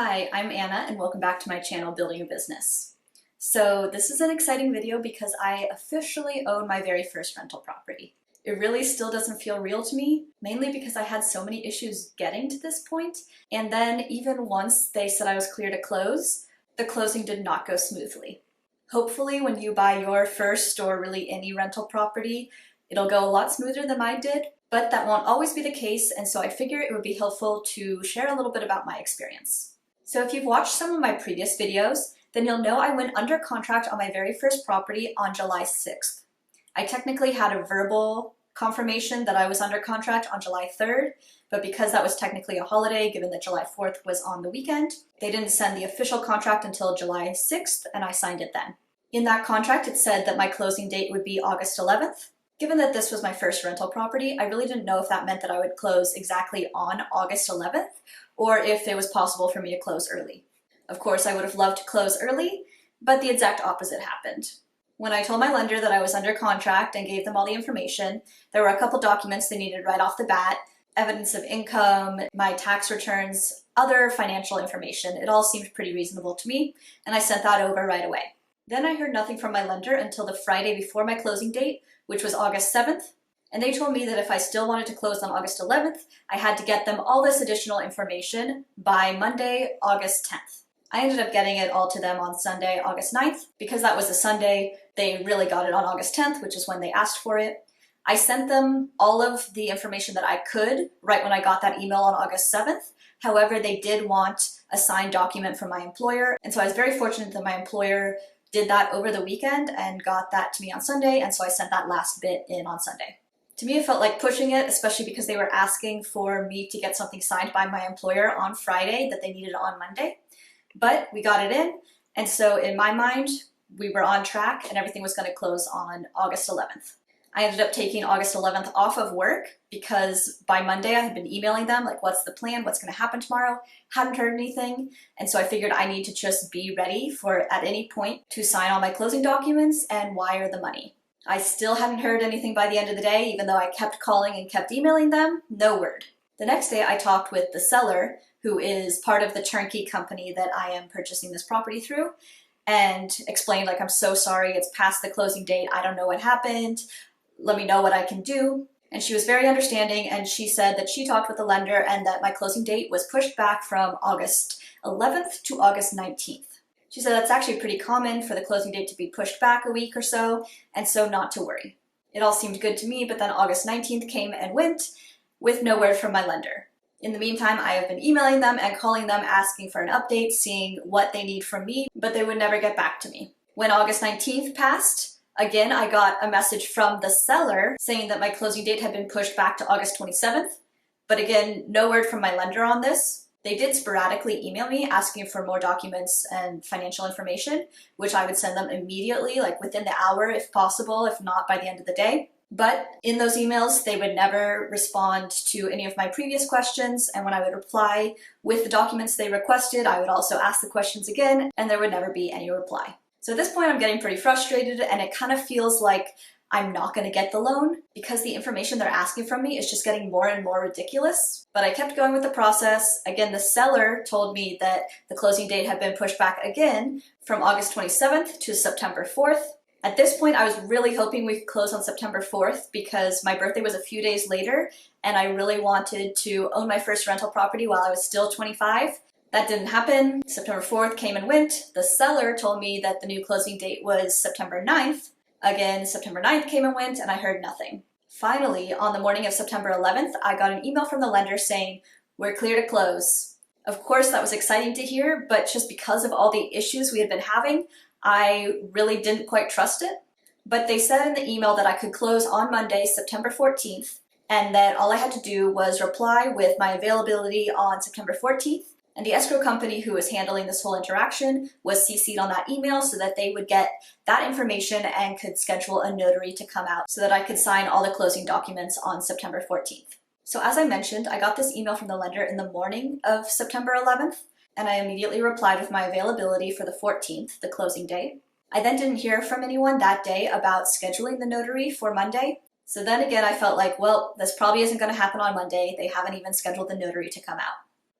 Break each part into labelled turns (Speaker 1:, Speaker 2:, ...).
Speaker 1: Hi, I'm Anna and welcome back to my channel, Building a Business. So this is an exciting video because I officially own my very first rental property. It really still doesn't feel real to me, mainly because I had so many issues getting to this point, and then even once they said I was clear to close, the closing did not go smoothly. Hopefully when you buy your first or really any rental property, it'll go a lot smoother than mine did, but that won't always be the case, and so I figure it would be helpful to share a little bit about my experience. So if you've watched some of my previous videos, then you'll know I went under contract on my very first property on July 6th. I technically had a verbal confirmation that I was under contract on July 3rd, but because that was technically a holiday, given that July 4th was on the weekend, they didn't send the official contract until July 6th, and I signed it then. In that contract, it said that my closing date would be August 11th. Given that this was my first rental property, I really didn't know if that meant that I would close exactly on August 11th, or if it was possible for me to close early. Of course, I would have loved to close early, but the exact opposite happened. When I told my lender that I was under contract and gave them all the information, there were a couple documents they needed right off the bat: evidence of income, my tax returns, other financial information. It all seemed pretty reasonable to me, and I sent that over right away. Then I heard nothing from my lender until the Friday before my closing date, which was August 7th, and they told me that if I still wanted to close on August 11th, I had to get them all this additional information by Monday, August 10th. I ended up getting it all to them on Sunday, August 9th. Because that was a Sunday, they really got it on August 10th, which is when they asked for it. I sent them all of the information that I could right when I got that email on August 7th. However, they did want a signed document from my employer, and so I was very fortunate that my employer did that over the weekend and got that to me on Sunday, and so I sent that last bit in on Sunday. To me, it felt like pushing it, especially because they were asking for me to get something signed by my employer on Friday that they needed on Monday. But we got it in, and so in my mind, we were on track and everything was going to close on August 11th. I ended up taking August 11th off of work because by Monday I had been emailing them like, what's the plan, what's going to happen tomorrow, hadn't heard anything, and so I figured I need to just be ready for at any point to sign all my closing documents and wire the money. I still hadn't heard anything by the end of the day, even though I kept calling and kept emailing them, no word. The next day I talked with the seller, who is part of the turnkey company that I am purchasing this property through, and explained like, I'm so sorry, it's past the closing date, I don't know what happened, let me know what I can do. And she was very understanding, and she said that she talked with the lender and that my closing date was pushed back from August 11th to August 19th. She said that's actually pretty common for the closing date to be pushed back a week or so, and so not to worry. It all seemed good to me, but then August 19th came and went with no word from my lender. In the meantime, I have been emailing them and calling them asking for an update, seeing what they need from me, but they would never get back to me. When August 19th passed, again, I got a message from the seller saying that my closing date had been pushed back to August 27th, but again, no word from my lender on this. They did sporadically email me asking for more documents and financial information, which I would send them immediately, like within the hour if possible, if not by the end of the day. But in those emails, they would never respond to any of my previous questions, and when I would reply with the documents they requested, I would also ask the questions again, and there would never be any reply. So at this point, I'm getting pretty frustrated, and it kind of feels like I'm not going to get the loan because the information they're asking from me is just getting more and more ridiculous. But I kept going with the process. Again, the seller told me that the closing date had been pushed back again from August 27th to September 4th. At this point, I was really hoping we could close on September 4th because my birthday was a few days later, and I really wanted to own my first rental property while I was still 25. That didn't happen. September 4th came and went. The seller told me that the new closing date was September 9th. Again, September 9th came and went, and I heard nothing. Finally, on the morning of September 11th, I got an email from the lender saying, "We're clear to close." Of course, that was exciting to hear, but just because of all the issues we had been having, I really didn't quite trust it. But they said in the email that I could close on Monday, September 14th, and that all I had to do was reply with my availability on September 14th, and the escrow company who was handling this whole interaction was CC'd on that email so that they would get that information and could schedule a notary to come out so that I could sign all the closing documents on September 14th. So as I mentioned, I got this email from the lender in the morning of September 11th, and I immediately replied with my availability for the 14th, the closing date. I then didn't hear from anyone that day about scheduling the notary for Monday. So then again, I felt like, well, this probably isn't going to happen on Monday. They haven't even scheduled the notary to come out.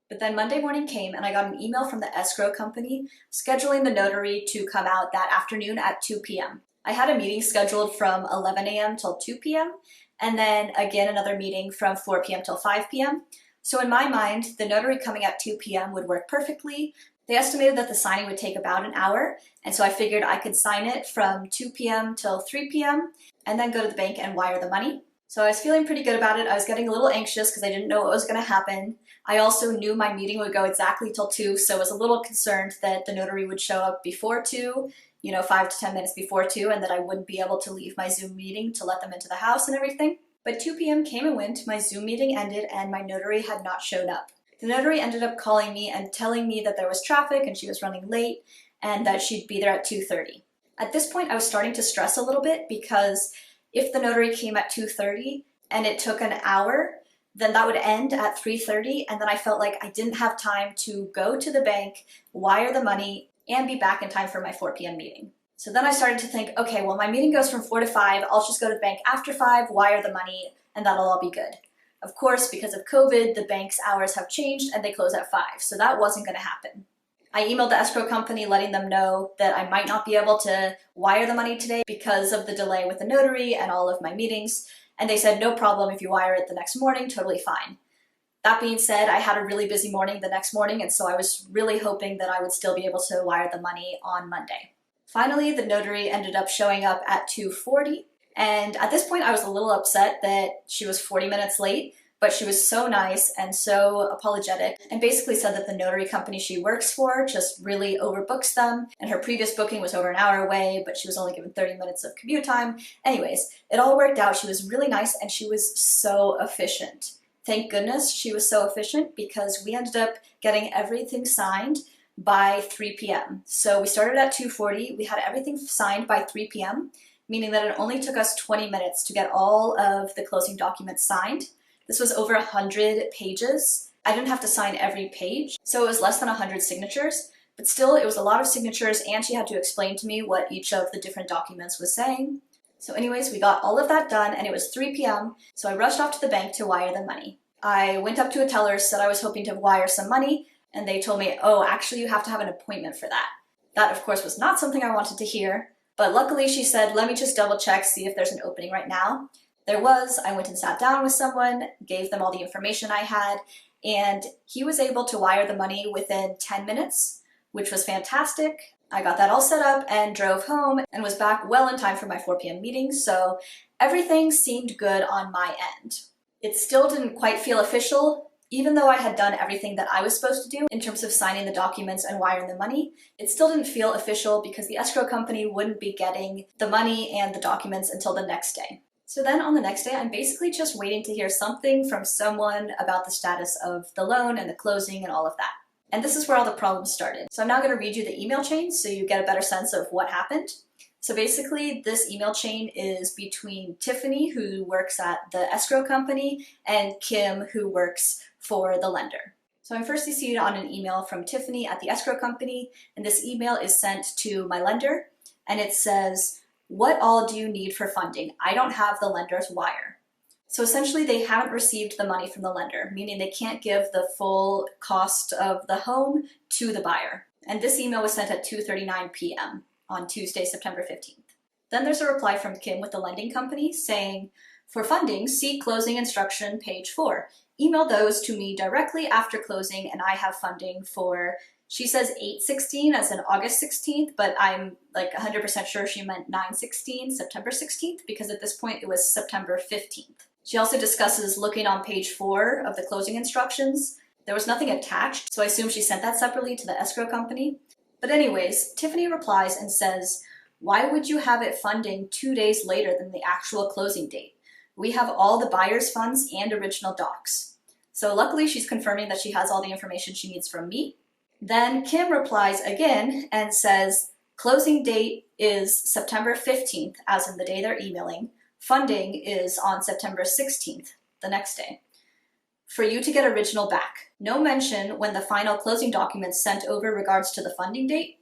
Speaker 1: But then Monday morning came and I got an email from the escrow company scheduling the notary to come out that afternoon at 2 p.m. I had a meeting scheduled from 11 a.m. till 2 p.m. and then again another meeting from 4 p.m. till 5 p.m. So in my mind, the notary coming at 2 p.m. would work perfectly. They estimated that the signing would take about an hour, and so I figured I could sign it from 2 p.m. till 3 p.m. and then go to the bank and wire the money. So I was feeling pretty good about it. I was getting a little anxious because I didn't know what was going to happen. I also knew my meeting would go exactly till 2, so I was a little concerned that the notary would show up before 2, 5 to 10 minutes before 2, and that I wouldn't be able to leave my Zoom meeting to let them into the house and everything. But 2 p.m. came and went, my Zoom meeting ended, and my notary had not shown up. The notary ended up calling me and telling me that there was traffic and she was running late and that she'd be there at 2:30. At this point, I was starting to stress a little bit because if the notary came at 2:30 and it took an hour, then that would end at 3:30, and then I felt like I didn't have time to go to the bank, wire the money, and be back in time for my 4 p.m. meeting. So then I started to think, okay, well, my meeting goes from 4 to 5, I'll just go to the bank after 5, wire the money, and that'll all be good. Of course, because of COVID, the bank's hours have changed and they close at 5, so that wasn't going to happen. I emailed the escrow company letting them know that I might not be able to wire the money today because of the delay with the notary and all of my meetings, and they said no problem if you wire it the next morning, totally fine. That being said, I had a really busy morning the next morning, and so I was really hoping that I would still be able to wire the money on Monday. Finally, the notary ended up showing up at 2:40, and at this point I was a little upset that she was 40 minutes late, but she was so nice and so apologetic and basically said that the notary company she works for just really overbooks them, and her previous booking was over an hour away, but she was only given 30 minutes of commute time. Anyways, it all worked out. She was really nice and she was so efficient. Thank goodness she was so efficient because we ended up getting everything signed by 3 p.m. So we started at 2:40, we had everything signed by 3 p.m., meaning that it only took us 20 minutes to get all of the closing documents signed. This was over 100 pages. I didn't have to sign every page, so it was less than 100 signatures, but still it was a lot of signatures, and she had to explain to me what each of the different documents was saying. So anyways, we got all of that done, and it was 3 p.m., so I rushed off to the bank to wire the money. I went up to a teller, said I was hoping to wire some money, and they told me, oh, actually you have to have an appointment for that. That, of course, was not something I wanted to hear, but luckily she said, let me just double check, see if there's an opening right now. There was. I went and sat down with someone, gave them all the information I had, and he was able to wire the money within 10 minutes, which was fantastic. I got that all set up and drove home and was back well in time for my 4 p.m. meeting, so everything seemed good on my end. It still didn't quite feel official. Even though I had done everything that I was supposed to do in terms of signing the documents and wiring the money, it still didn't feel official because the escrow company wouldn't be getting the money and the documents until the next day. So then on the next day, I'm basically just waiting to hear something from someone about the status of the loan and the closing and all of that. And this is where all the problems started. So I'm now going to read you the email chain so you get a better sense of what happened. So basically, this email chain is between Tiffany, who works at the escrow company, and Kim, who works for the lender. So I'm first CC'd on an email from Tiffany at the escrow company, and this email is sent to my lender, and it says, what all do you need for funding? I don't have the lender's wire. So essentially, they haven't received the money from the lender, meaning they can't give the full cost of the home to the buyer. And this email was sent at 2:39 p.m. on Tuesday, September 15th. Then there's a reply from Kim with the lending company saying, for funding, see closing instruction page 4. Email those to me directly after closing and I have funding for, she says 8/16 as in August 16th, but I'm like 100% sure she meant 9/16, September 16th, because at this point it was September 15th. She also discusses looking on page 4 of the closing instructions. There was nothing attached, so I assume she sent that separately to the escrow company. But anyways, Tiffany replies and says, why would you have it funding 2 days later than the actual closing date? We have all the buyer's funds and original docs. So luckily she's confirming that she has all the information she needs from me. Then Kim replies again and says, closing date is September 15th, as in the day they're emailing. Funding is on September 16th, the next day. For you to get original back. No mention when the final closing documents sent over regards to the funding date, ?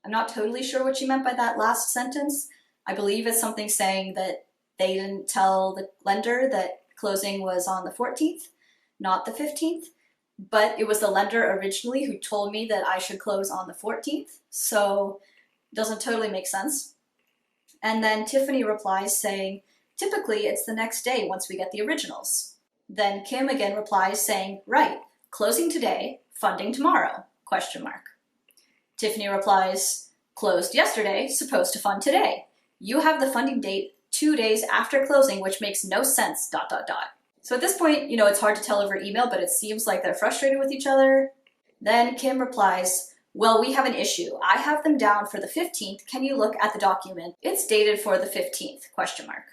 Speaker 1: I'm not totally sure what she meant by that last sentence. I believe it's something saying that they didn't tell the lender that closing was on the 14th, not the 15th. but it was the lender originally who told me that I should close on the 14th, so it doesn't totally make sense. And then Tiffany replies saying, typically it's the next day once we get the originals. Then Kim again replies saying, right, closing today, funding tomorrow, question mark. Tiffany replies, closed yesterday, supposed to fund today. You have the funding date 2 days after closing, which makes no sense, dot, dot, dot. So at this point, it's hard to tell over email, but it seems like they're frustrated with each other. Then Kim replies, well, we have an issue. I have them down for the 15th. Can you look at the document? It's dated for the 15th, question mark.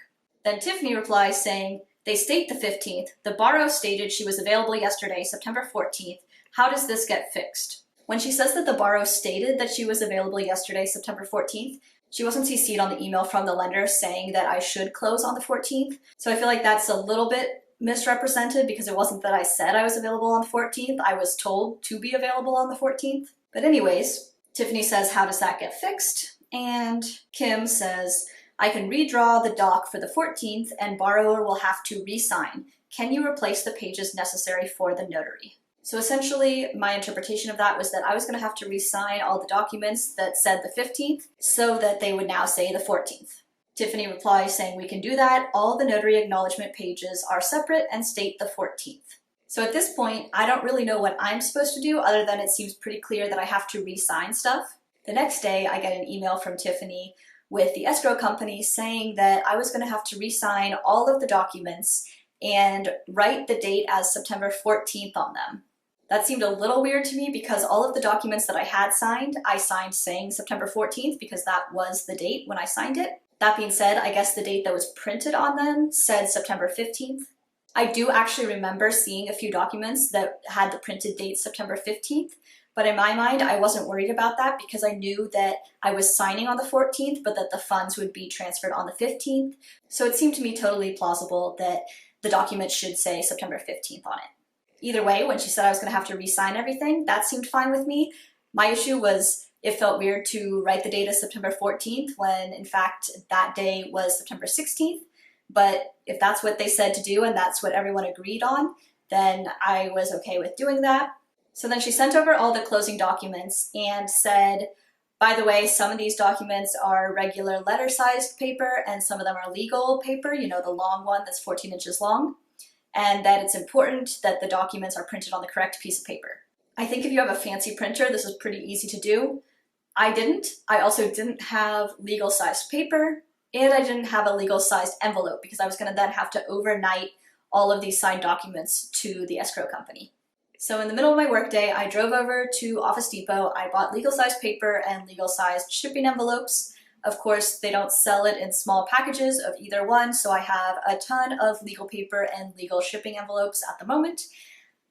Speaker 1: Then Tiffany replies saying, they state the 15th. The borrow stated she was available yesterday, September 14th. How does this get fixed? When she says that the borrow stated that she was available yesterday, September 14th, she wasn't CC'd on the email from the lender saying that I should close on the 14th. So I feel like that's a little bit misrepresented because it wasn't that I said I was available on the 14th. I was told to be available on the 14th. But anyways, Tiffany says, how does that get fixed? And Kim says, I can redraw the doc for the 14th and borrower will have to re-sign. Can you replace the pages necessary for the notary? So essentially, my interpretation of that was that I was going to have to re-sign all the documents that said the 15th so that they would now say the 14th. Tiffany replies saying we can do that. All the notary acknowledgement pages are separate and state the 14th. So at this point, I don't really know what I'm supposed to do other than it seems pretty clear that I have to re-sign stuff. The next day, I get an email from Tiffany with the escrow company saying that I was going to have to re-sign all of the documents and write the date as September 14th on them. That seemed a little weird to me because all of the documents that I had signed, I signed saying September 14th because that was the date when I signed it. That being said, I guess the date that was printed on them said September 15th. I do actually remember seeing a few documents that had the printed date September 15th, but in my mind, I wasn't worried about that because I knew that I was signing on the 14th, but that the funds would be transferred on the 15th. So it seemed to me totally plausible that the document should say September 15th on it. Either way, when she said I was going to have to re-sign everything, that seemed fine with me. My issue was it felt weird to write the date as September 14th when, in fact, that day was September 16th. But if that's what they said to do and that's what everyone agreed on, then I was okay with doing that. So then she sent over all the closing documents and said, by the way, some of these documents are regular letter-sized paper and some of them are legal paper, the long one that's 14 inches long, and that it's important that the documents are printed on the correct piece of paper. I think if you have a fancy printer, this is pretty easy to do. I didn't. I also didn't have legal-sized paper, and I didn't have a legal-sized envelope because I was going to then have to overnight all of these signed documents to the escrow company. So in the middle of my workday, I drove over to Office Depot. I bought legal-sized paper and legal-sized shipping envelopes. Of course, they don't sell it in small packages of either one, so I have a ton of legal paper and legal shipping envelopes at the moment.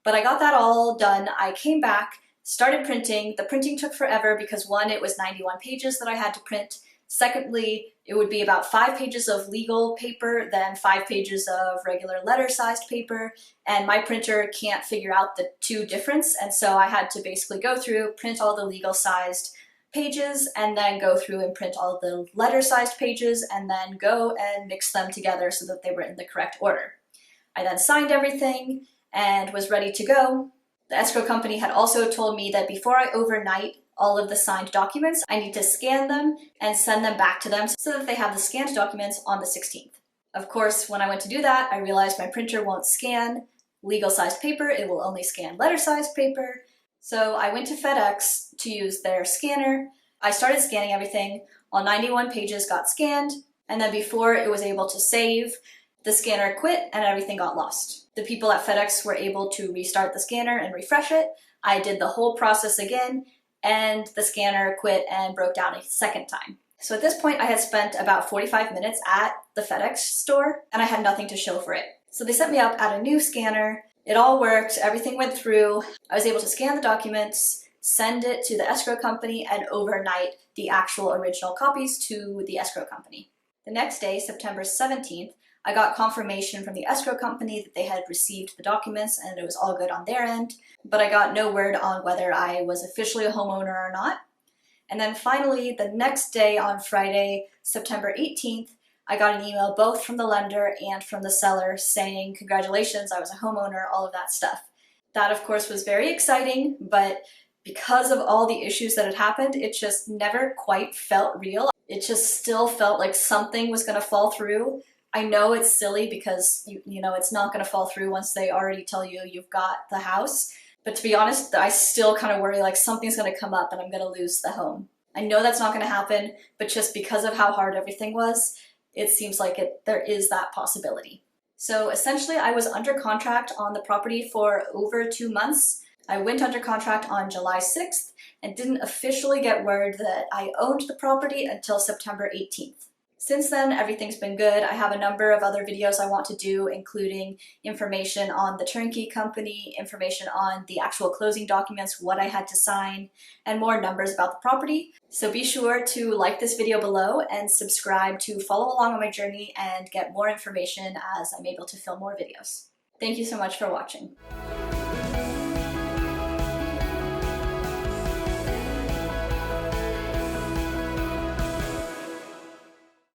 Speaker 1: But I got that all done. I came back, started printing. The printing took forever because one, it was 91 pages that I had to print. Secondly, it would be about 5 pages of legal paper, then 5 pages of regular letter-sized paper, and my printer can't figure out the two difference, and so I had to basically go through, print all the legal-sized pages, and then go through and print all the letter-sized pages, and then go and mix them together so that they were in the correct order. I then signed everything and was ready to go. The escrow company had also told me that before I overnight all of the signed documents, I need to scan them and send them back to them so that they have the scanned documents on the 16th. Of course, when I went to do that, I realized my printer won't scan legal-sized paper, it will only scan letter-sized paper. So I went to FedEx to use their scanner. I started scanning everything. All 91 pages got scanned, and then before it was able to save, the scanner quit and everything got lost. The people at FedEx were able to restart the scanner and refresh it. I did the whole process again, and the scanner quit and broke down a second time. So at this point, I had spent about 45 minutes at the FedEx store, and I had nothing to show for it. So they set me up at a new scanner. It all worked, everything went through. I was able to scan the documents, send it to the escrow company, and overnight the actual original copies to the escrow company. The next day, September 17th, I got confirmation from the escrow company that they had received the documents and it was all good on their end, but I got no word on whether I was officially a homeowner or not. And then finally, the next day on Friday, September 18th, I got an email both from the lender and from the seller saying, congratulations, I was a homeowner, all of that stuff. That of course was very exciting, but because of all the issues that had happened, it just never quite felt real. It just still felt like something was going to fall through. I know it's silly because you know it's not going to fall through once they already tell you you've got the house. But to be honest, I still kind of worry like something's going to come up and I'm going to lose the home. I know that's not going to happen, but just because of how hard everything was, it seems like there is that possibility. So essentially, I was under contract on the property for over 2 months. I went under contract on July 6th and didn't officially get word that I owned the property until September 18th. Since then, everything's been good. I have a number of other videos I want to do, including information on the turnkey company, information on the actual closing documents, what I had to sign, and more numbers about the property. So be sure to like this video below and subscribe to follow along on my journey and get more information as I'm able to film more videos. Thank you so much for watching.